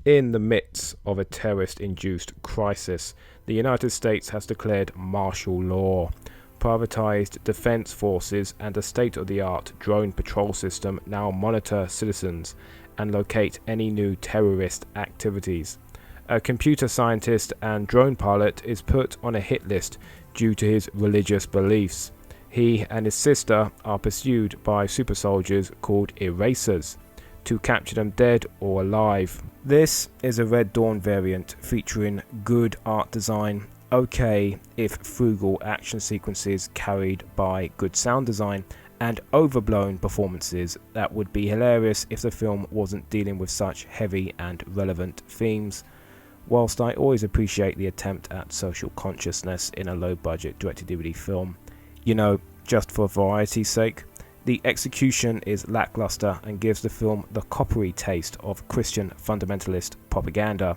In the midst of a terrorist-induced crisis, the United States has declared martial law. Privatized defense forces and a state-of-the-art drone patrol system now monitor citizens and locate any new terrorist activities. A computer scientist and drone pilot is put on a hit list due to his religious beliefs. He and his sister are pursued by super soldiers called Erasers to capture them dead or alive. This is a Red Dawn variant featuring good art design, okay if frugal action sequences carried by good sound design, and overblown performances that would be hilarious if the film wasn't dealing with such heavy and relevant themes. Whilst I always appreciate the attempt at social consciousness in a low-budget direct-to-DVD film, just for variety's sake, the execution is lackluster and gives the film the coppery taste of Christian fundamentalist propaganda,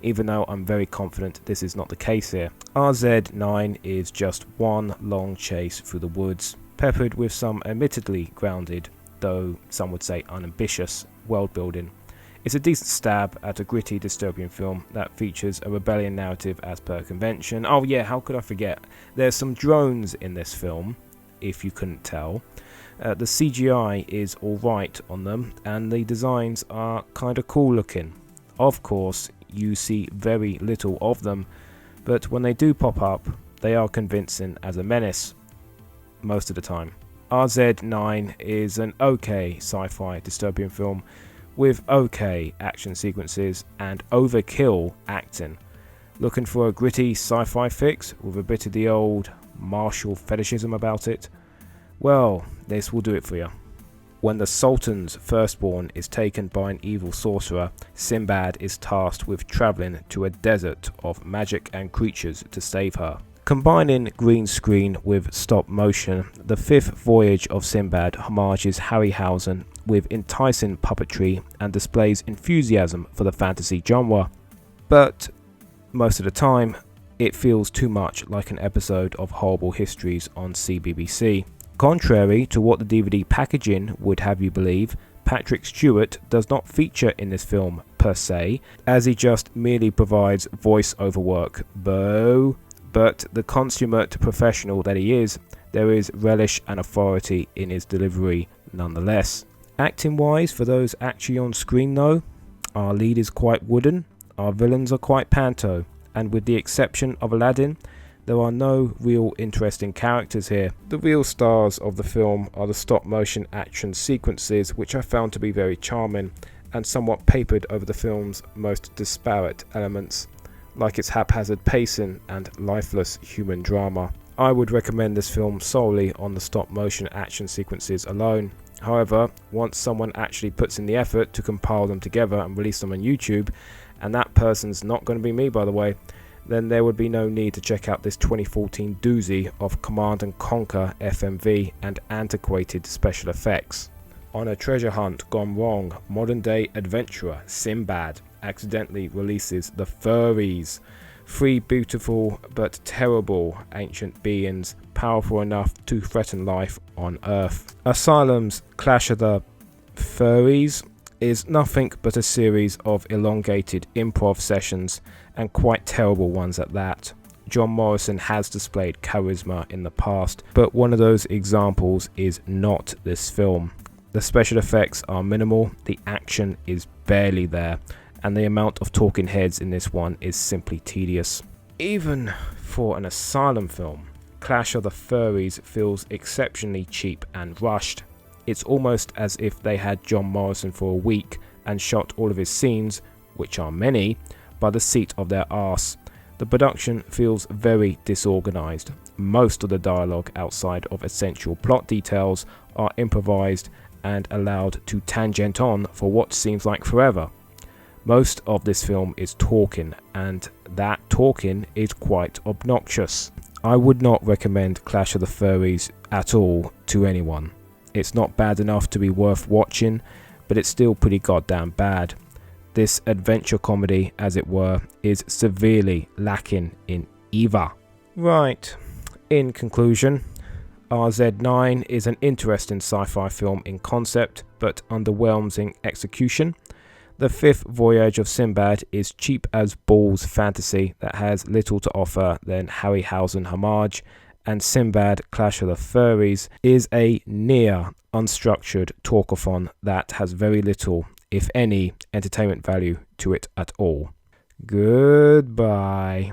even though I'm very confident this is not the case here. RZ-9 is just one long chase through the woods, peppered with some admittedly grounded, though some would say unambitious, world building. It's a decent stab at a gritty dystopian film that features a rebellion narrative as per convention. Oh yeah, how could I forget? There's some drones in this film, if you couldn't tell. The CGI is alright on them, and the designs are kinda cool looking. Of course, you see very little of them, but when they do pop up, they are convincing as a menace, most of the time. RZ-9 is an okay sci-fi dystopian film with okay action sequences and overkill acting. Looking for a gritty sci-fi fix with a bit of the old martial fetishism about it? Well, this will do it for you. When the Sultan's firstborn is taken by an evil sorcerer, Sinbad is tasked with travelling to a desert of magic and creatures to save her. Combining green screen with stop motion, the fifth voyage of Sinbad homages Harryhausen with enticing puppetry and displays enthusiasm for the fantasy genre. But most of the time, it feels too much like an episode of Horrible Histories on CBBC. Contrary to what the DVD packaging would have you believe, Patrick Stewart does not feature in this film per se, as he just merely provides voice-over work. But the consummate professional that he is, there is relish and authority in his delivery nonetheless. Acting-wise, for those actually on screen though, our lead is quite wooden, our villains are quite panto, and with the exception of Aladdin, there are no real interesting characters here. The real stars of the film are the stop-motion action sequences, which I found to be very charming and somewhat papered over the film's most disparate elements, like its haphazard pacing and lifeless human drama. I would recommend this film solely on the stop-motion action sequences alone. However, once someone actually puts in the effort to compile them together and release them on YouTube, and that person's not going to be me by the way, then there would be no need to check out this 2014 doozy of Command & Conquer FMV and antiquated special effects. On a treasure hunt gone wrong, modern-day adventurer Sinbad accidentally releases the Furies, three beautiful but terrible ancient beings powerful enough to threaten life on Earth. Asylum's Clash of the Furies is nothing but a series of elongated improv sessions, and quite terrible ones at that. John Morrison has displayed charisma in the past, but one of those examples is not this film. The special effects are minimal, the action is barely there, and the amount of talking heads in this one is simply tedious. Even for an Asylum film, Clash of the Furies feels exceptionally cheap and rushed. It's almost as if they had John Morrison for a week and shot all of his scenes, which are many, by the seat of their arse. The production feels very disorganized. Most of the dialogue outside of essential plot details are improvised and allowed to tangent on for what seems like forever. Most of this film is talking, and that talking is quite obnoxious. I would not recommend Clash of the Furies at all to anyone. It's not bad enough to be worth watching, but it's still pretty goddamn bad. This adventure comedy, as it were, is severely lacking in either. Right, in conclusion, RZ-9 is an interesting sci-fi film in concept, but underwhelms in execution. The fifth voyage of Sinbad is cheap as balls fantasy that has little to offer than Harryhausen homage, and Sinbad Clash of the Furies is a near unstructured talkathon that has very little, if any, entertainment value to it at all. Goodbye.